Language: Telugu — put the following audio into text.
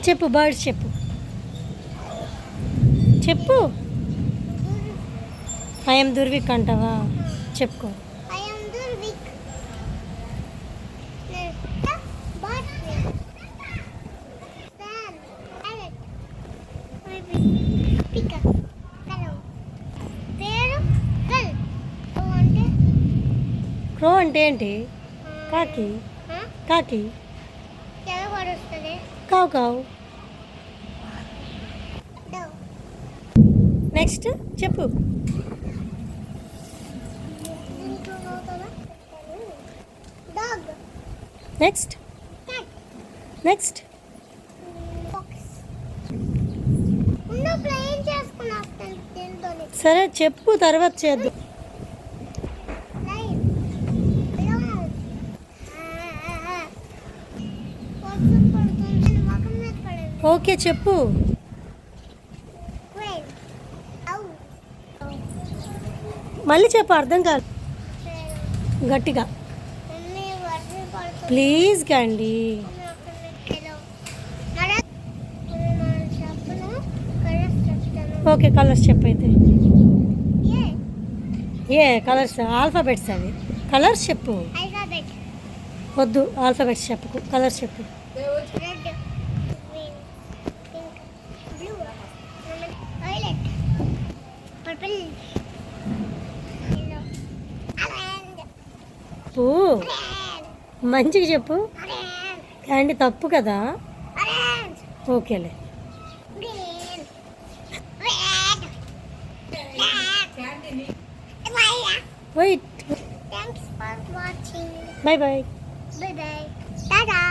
చెప్పు బర్డ్స్ చెప్పు చెప్పు ఐఎమ్ దుర్విక్ అంటావా చెప్పుకో I am Durvik. Bird. Fan. Parrot. Peacock. Hello. పేరు గల్. అంటే క్రో అంటే ఏంటి కాకి కాకి ఎలా పడుస్తుంది కావు కావు డవ్. నెక్స్ట్ చెప్పు dog. Next cat. Next fox. ఉన్నప్పుడు ఏం చేసుకుని వస్తాను దీంతోని సరే చెప్పు తర్వాత చేద్దాం లైన్. వర్షం పడుతుంది మొఖం మీద పడింది. ఓకే చెప్పు క్రేన్. అవు. మళ్ళీ చెప్పు అర్థం కాదు గట్టిగా మమ్మీ వర్షం పడుతుంది. ప్లీజ్ కండి హలో. మన చెప్పులు కలర్స్ చెప్తాను. ఓకే కలర్స్ చెప్పు అయితే ఏ ఏ కలర్స్ ఆల్ఫాబెట్స్ అవి కలర్స్ చెప్పు ఆల్ఫాబెట్. వద్దు ఆల్ఫాబెట్స్ చెప్పకు కలర్స్ చెప్పు red, green, pink, blue, violet, purple, yellow, orange, ఓ ఆరెంజ్, మంచిగా చెప్పు ఆరెంజ్, క్యాండీ తప్పు కదా ఆరెంజ్, ఓకేలే green, red, black, white. Wait Thanks for watching. Bye bye Bye bye. Tada.